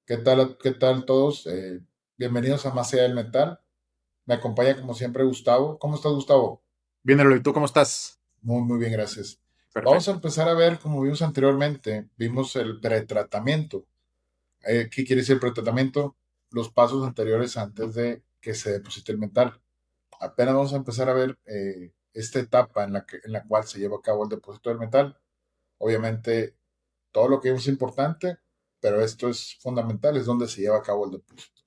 Qué tal todos? Bienvenidos a Más allá del metal. Me acompaña como siempre Gustavo. ¿Cómo estás, Gustavo? Bien, Eloy, ¿tú cómo estás? Muy bien, gracias. Vamos a Perfecto. empezar a ver, como vimos anteriormente, vimos el pretratamiento. ¿Qué quiere decir el pretratamiento? Los pasos anteriores antes de que se deposite el metal. Apenas vamos a empezar a ver esta etapa en la cual se lleva a cabo el depósito del metal. Obviamente, todo lo que vimos es importante, pero esto es fundamental, es donde se lleva a cabo el depósito.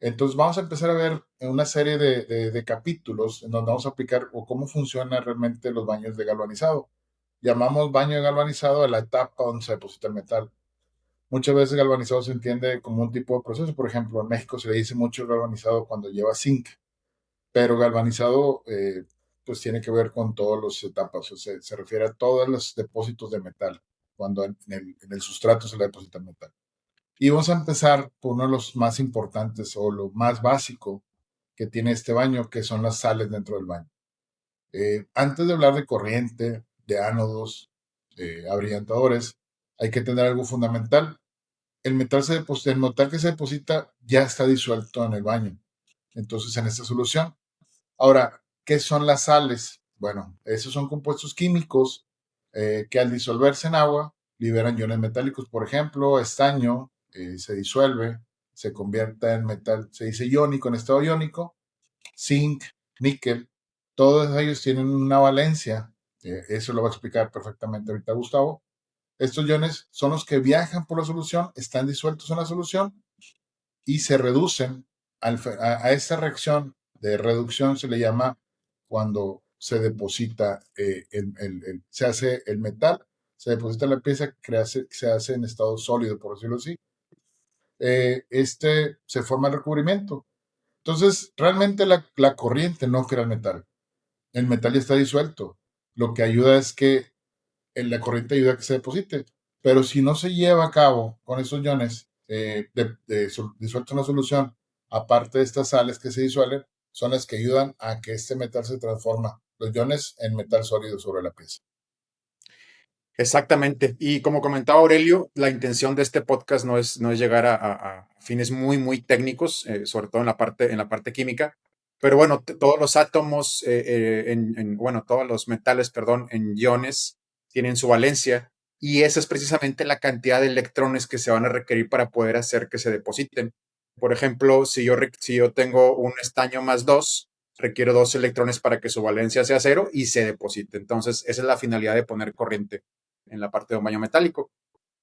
Entonces vamos a empezar a ver una serie de capítulos en donde vamos a aplicar o cómo funcionan realmente los baños de galvanizado. Llamamos baño de galvanizado a la etapa donde se deposita el metal. Muchas veces galvanizado se entiende como un tipo de proceso. Por ejemplo, en México se le dice mucho galvanizado cuando lleva zinc, pero galvanizado pues tiene que ver con todas las etapas. O sea, se refiere a todos los depósitos de metal, cuando en el sustrato se le deposita el metal. Y vamos a empezar por uno de los más importantes o lo más básico que tiene este baño, que son las sales dentro del baño. Antes de hablar de corriente, de ánodos, abrillantadores, hay que tener algo fundamental. El metal que se deposita ya está disuelto en el baño, entonces en esta solución. Ahora, ¿qué son las sales? Bueno, esos son compuestos químicos que al disolverse en agua liberan iones metálicos. Por ejemplo, estaño se disuelve, se convierte en metal, se dice iónico, en estado iónico. Zinc, níquel, todos ellos tienen una valencia. Eso lo va a explicar perfectamente ahorita Gustavo. Estos iones son los que viajan por la solución, están disueltos en la solución y se reducen a esta reacción de reducción se le llama cuando se deposita se hace el metal, se deposita la pieza que se hace en estado sólido, por decirlo así. Se forma el recubrimiento. Entonces, realmente la corriente no crea el metal ya está disuelto. Lo que ayuda es que la corriente ayuda a que se deposite. Pero si no se lleva a cabo con esos iones disueltos en la solución, aparte de estas sales que se disuelven, son las que ayudan a que este metal se transforma, los iones, en metal sólido sobre la pieza. Exactamente. Y como comentaba Aurelio, la intención de este podcast no es llegar a fines muy técnicos, sobre todo en la parte química. Pero bueno, todos los átomos, bueno, todos los metales, perdón, en iones tienen su valencia y esa es precisamente la cantidad de electrones que se van a requerir para poder hacer que se depositen. Por ejemplo, si yo tengo un estaño más 2, requiero 2 electrones para que su valencia sea cero y se deposite. Entonces, esa es la finalidad de poner corriente en la parte de un baño metálico.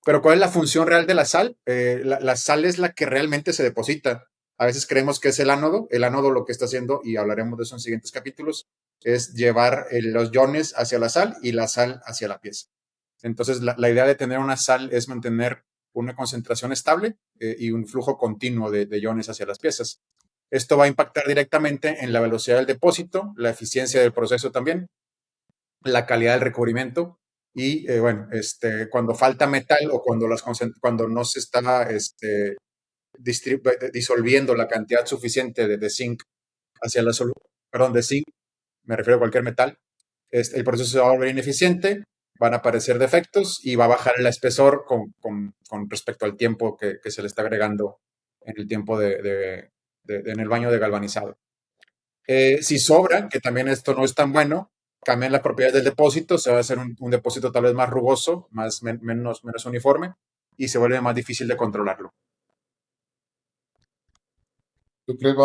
Pero ¿cuál es la función real de la sal? La sal es la que realmente se deposita. A veces creemos que es el ánodo. El ánodo lo que está haciendo, y hablaremos de eso en siguientes capítulos, es llevar los iones hacia la sal y la sal hacia la pieza. Entonces, la idea de tener una sal es mantener una concentración estable y un flujo continuo de iones hacia las piezas. Esto va a impactar directamente en la velocidad del depósito, la eficiencia del proceso también, la calidad del recubrimiento y bueno, cuando falta metal o cuando no se está disolviendo la cantidad suficiente de zinc hacia la solución, perdón, de zinc, me refiero a cualquier metal, el proceso se va a volver ineficiente, van a aparecer defectos y va a bajar el espesor con respecto al tiempo que se le está agregando en el tiempo en el baño de galvanizado. Si sobra, que también esto no es tan bueno, cambian las propiedades del depósito, se va a hacer un depósito tal vez más rugoso, menos uniforme, y se vuelve más difícil de controlarlo. ¿Tú crees?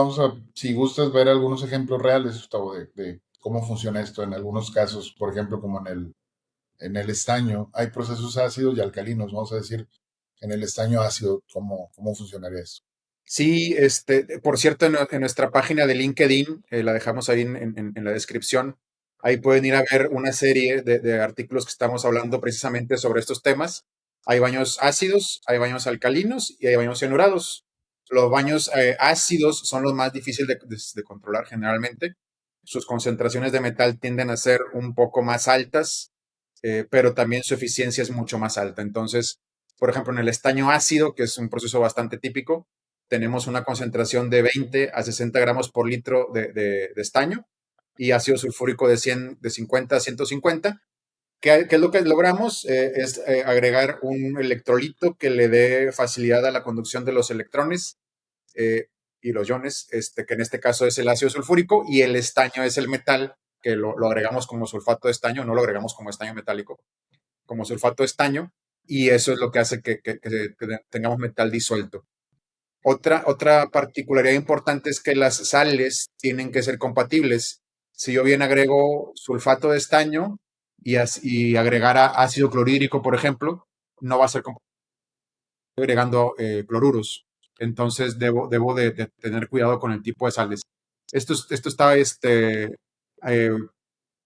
Si gustas ver algunos ejemplos reales, Gustavo, de cómo funciona esto en algunos casos, por ejemplo, como en el estaño, hay procesos ácidos y alcalinos, vamos a decir, en el estaño ácido, cómo funcionaría esto? Sí, por cierto, en nuestra página de LinkedIn, la dejamos ahí en la descripción, ahí pueden ir a ver una serie de artículos que estamos hablando precisamente sobre estos temas. Hay baños ácidos, hay baños alcalinos y hay baños cianurados. Los baños ácidos son los más difíciles de controlar generalmente. Sus concentraciones de metal tienden a ser un poco más altas, pero también su eficiencia es mucho más alta. Entonces, por ejemplo, en el estaño ácido, que es un proceso bastante típico, tenemos una concentración de 20 a 60 gramos por litro de estaño y ácido sulfúrico de 50 a 150. ¿Qué es lo que logramos? Es agregar un electrolito que le dé facilidad a la conducción de los electrones eh, y los iones, que en este caso es el ácido sulfúrico, y el estaño es el metal, que lo agregamos como sulfato de estaño, no lo agregamos como estaño metálico, como sulfato de estaño, y eso es lo que hace que tengamos metal disuelto. Otra particularidad importante es que las sales tienen que ser compatibles. Si yo bien agrego sulfato de estaño y agregara ácido clorhídrico, por ejemplo, no va a ser compatible agregando cloruros. Entonces debo de tener cuidado con el tipo de sales. Esto está eh,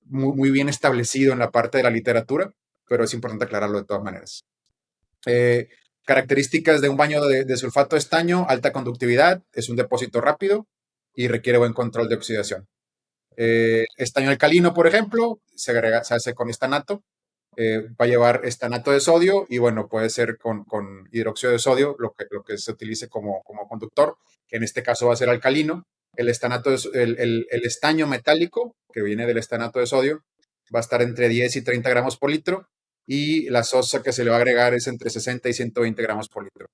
muy bien establecido en la parte de la literatura, pero es importante aclararlo de todas maneras. Eh, Características de un baño de sulfato de estaño: alta conductividad, es un depósito rápido y requiere buen control de oxidación. Estaño alcalino, por ejemplo, se hace con estanato, va a llevar estanato de sodio y bueno, puede ser con hidróxido de sodio, lo que se utilice como conductor, que en este caso va a ser alcalino. El estaño metálico, que viene del estanato de sodio, va a estar entre 10 y 30 gramos por litro y la sosa que se le va a agregar es entre 60 y 120 gramos por litro.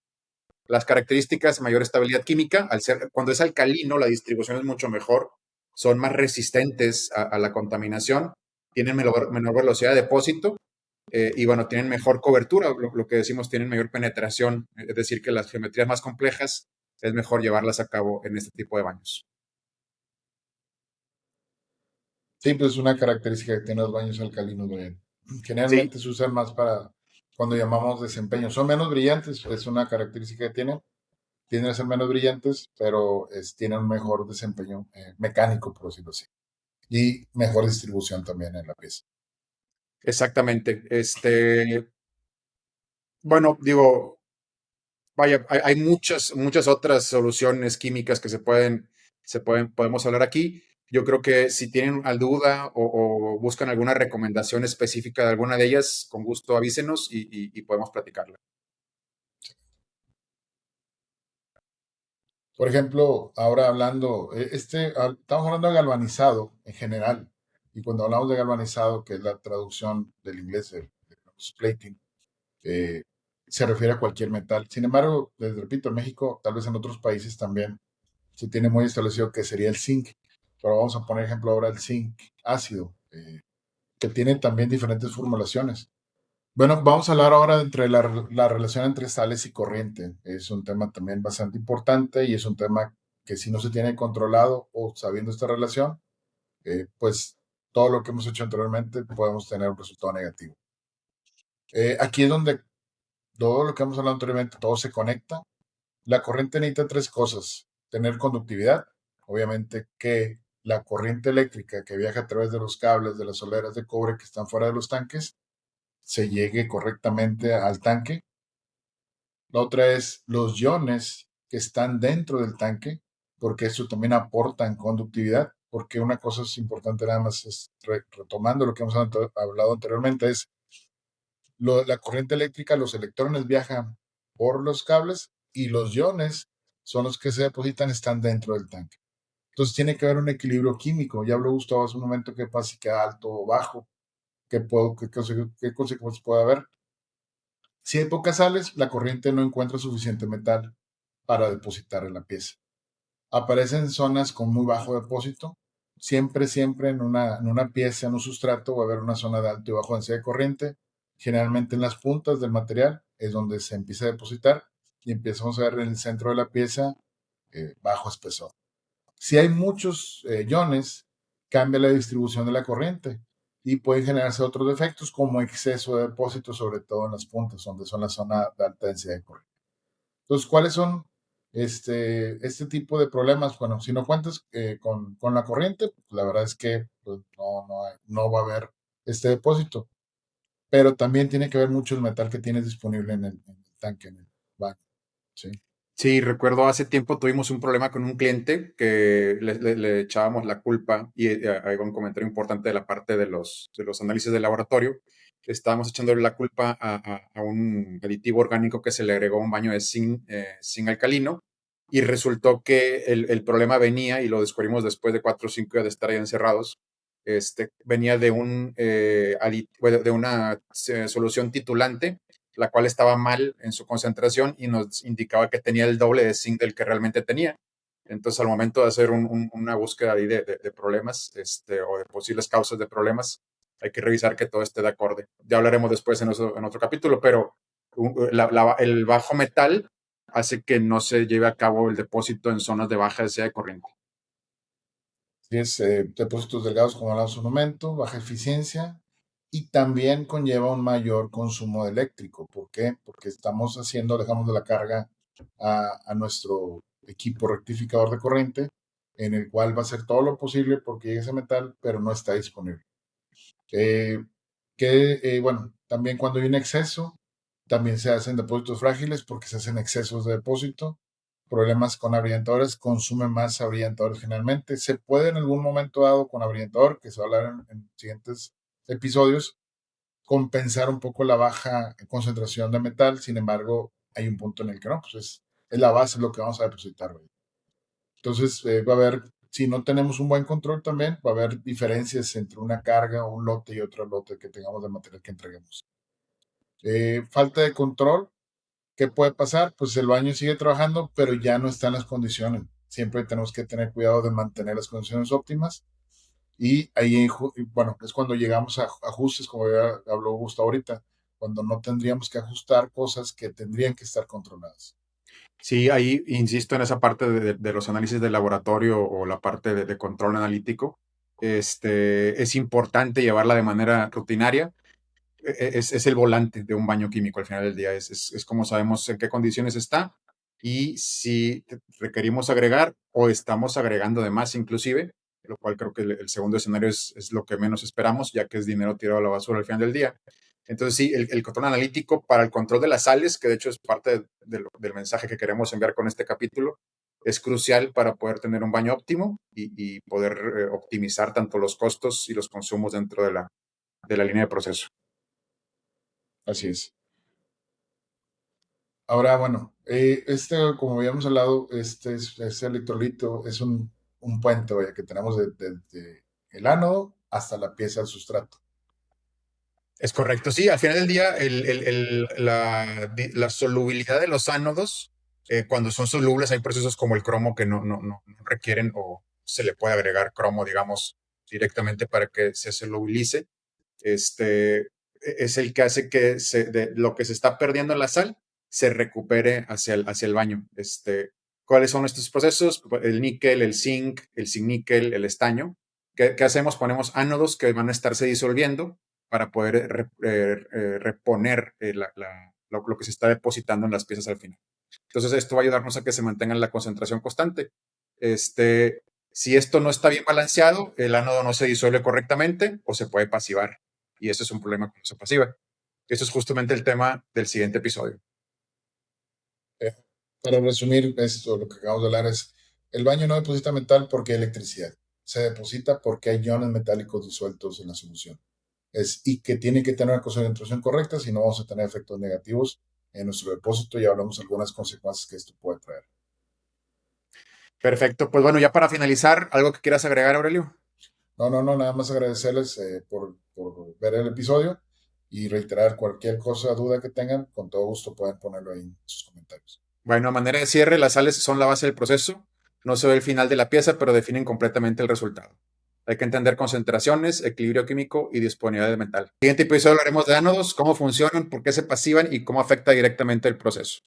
Las características: mayor estabilidad química, cuando es alcalino la distribución es mucho mejor, son más resistentes a la contaminación, tienen menor velocidad de depósito y bueno, tienen mejor cobertura, lo que decimos, tienen mayor penetración, es decir, que las geometrías más complejas es mejor llevarlas a cabo en este tipo de baños. Sí, pues es una característica que tienen los baños alcalinos, Brian. Sí, Generalmente se usan más para cuando llamamos desempeño. Son menos brillantes, es una característica que tienen. Tienden a ser menos brillantes, pero tienen un mejor desempeño mecánico, por decirlo así. Y mejor distribución también en la pieza. exactamente. Bueno, digo, vaya, hay muchas otras soluciones químicas que podemos hablar aquí. Yo creo que si tienen alguna duda o buscan alguna recomendación específica de alguna de ellas, con gusto avísenos y podemos platicarla. Por ejemplo, ahora hablando, estamos hablando de galvanizado en general. Y cuando hablamos de galvanizado, que es la traducción del inglés de plating, eh, se refiere a cualquier metal. Sin embargo, les repito, en México, tal vez en otros países también, se tiene muy establecido que sería el zinc. Pero vamos a poner ejemplo ahora el zinc ácido, que tiene también diferentes formulaciones. Bueno, vamos a hablar ahora entre la relación entre sales y corriente. Es un tema también bastante importante y es un tema que si no se tiene controlado o sabiendo esta relación, pues todo lo que hemos hecho anteriormente podemos tener un resultado negativo. Aquí es donde todo lo que hemos hablado anteriormente, todo se conecta. La corriente necesita tres cosas: tener conductividad, obviamente que la corriente eléctrica que viaja a través de los cables de las soleras de cobre que están fuera de los tanques se llegue correctamente al tanque. La otra es los iones que están dentro del tanque, porque eso también aporta en conductividad, porque una cosa es importante nada más, retomando lo que hemos hablado anteriormente, es la corriente eléctrica, los electrones viajan por los cables y los iones son los que se depositan, están dentro del tanque. Entonces tiene que haber un equilibrio químico. Ya habló Gustavo hace un momento qué pasa si queda alto o bajo, qué consecuencias puede haber. Si hay pocas sales, la corriente no encuentra suficiente metal para depositar en la pieza. Aparecen zonas con muy bajo depósito. Siempre en una pieza, en un sustrato, va a haber una zona de alto y bajo densidad de corriente. Generalmente en las puntas del material es donde se empieza a depositar y empezamos a ver en el centro de la pieza bajo espesor. Si hay muchos iones, cambia la distribución de la corriente y pueden generarse otros defectos como exceso de depósito, sobre todo en las puntas, donde son la zona de alta densidad de corriente. Entonces, ¿cuáles son este tipo de problemas? Bueno, si no cuentas con la corriente, pues, la verdad es que pues, no va a haber este depósito. Pero también tiene que ver mucho el metal que tienes disponible en el tanque, en el baño. ¿Sí? Sí, recuerdo hace tiempo tuvimos un problema con un cliente que le echábamos la culpa y hay un comentario importante de la parte de los análisis de laboratorio. Estábamos echándole la culpa a un aditivo orgánico que se le agregó a un baño de zinc alcalino y resultó que el problema venía, y lo descubrimos después de 4 o 5 días de estar ahí encerrados, venía de de una solución titulante, la cual estaba mal en su concentración y nos indicaba que tenía el doble de zinc del que realmente tenía. Entonces, al momento de hacer una búsqueda ahí de problemas, o de posibles causas de problemas, hay que revisar que todo esté de acorde. Ya hablaremos después en otro capítulo, pero el bajo metal hace que no se lleve a cabo el depósito en zonas de baja densidad de corriente. Si es depósitos delgados, como hablamos hace un momento, baja eficiencia y también conlleva un mayor consumo eléctrico. ¿Por qué? Porque dejamos de la carga a nuestro equipo rectificador de corriente, en el cual va a hacer todo lo posible porque llegue ese metal, pero no está disponible. Eh, bueno, también cuando hay un exceso, también se hacen depósitos frágiles porque se hacen excesos de depósito. Problemas con abrillantadores, consume más abrillantadores generalmente. Se puede en algún momento dado con abrillantador, que se va a hablar en siguientes episodios, compensar un poco la baja concentración de metal. Sin embargo, hay un punto en el que no, pues es la base, es lo que vamos a depositar hoy. Entonces, va a haber, si no tenemos un buen control también, va a haber diferencias entre una carga o un lote y otro lote que tengamos de material que entreguemos. Falta de control, ¿qué puede pasar? Pues el baño sigue trabajando, pero ya no está en las condiciones. Siempre tenemos que tener cuidado de mantener las condiciones óptimas. Y ahí, bueno, es cuando llegamos a ajustes, como ya habló Gustavo ahorita, cuando no tendríamos que ajustar cosas que tendrían que estar controladas. Sí, ahí insisto en esa parte de los análisis de laboratorio o la parte de control analítico. Es importante llevarla de manera rutinaria. Es el volante de un baño químico al final del día. Es como sabemos en qué condiciones está y si requerimos agregar o estamos agregando de más inclusive, lo cual creo que el segundo escenario es lo que menos esperamos, ya que es dinero tirado a la basura al final del día. Entonces, sí, el control analítico para el control de las sales, que de hecho es parte del mensaje que queremos enviar con este capítulo, es crucial para poder tener un baño óptimo y poder optimizar tanto los costos y los consumos dentro de la línea de proceso. Así es. Ahora, bueno, como habíamos hablado, este electrolito es un puente, vaya, que tenemos desde el ánodo hasta la pieza del sustrato. Es correcto, sí, al final del día la solubilidad de los ánodos, cuando son solubles hay procesos como el cromo que no requieren o se le puede agregar cromo, digamos, directamente para que se solubilice. Es el que hace que lo que se está perdiendo en la sal se recupere hacia el baño. ¿Cuáles son estos procesos? El níquel, el zinc níquel, el estaño. ¿Qué hacemos? Ponemos ánodos que van a estarse disolviendo para poder reponer lo que se está depositando en las piezas al final. Entonces, esto va a ayudarnos a que se mantenga la concentración constante. Si esto no está bien balanceado, el ánodo no se disuelve correctamente o se puede pasivar. Y eso es un problema cuando se pasiva. Eso es justamente el tema del siguiente episodio. Eh, para resumir esto, lo que acabamos de hablar es, el baño no deposita metal porque hay electricidad. Se deposita porque hay iones metálicos disueltos en la solución. Y que tiene que tener una concentración correcta, si no vamos a tener efectos negativos en nuestro depósito y hablamos de algunas consecuencias que esto puede traer. Perfecto. Pues bueno, ya para finalizar, ¿algo que quieras agregar, Aurelio? No, nada más agradecerles por ver el episodio y reiterar cualquier cosa, duda que tengan, con todo gusto pueden ponerlo ahí en sus comentarios. Bueno, a manera de cierre, las sales son la base del proceso. No se ve el final de la pieza, pero definen completamente el resultado. Hay que entender concentraciones, equilibrio químico y disponibilidad de metal. En el siguiente episodio hablaremos de ánodos, cómo funcionan, por qué se pasivan y cómo afecta directamente el proceso.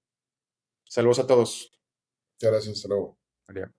Saludos a todos. Muchas gracias, hasta luego. Adiós.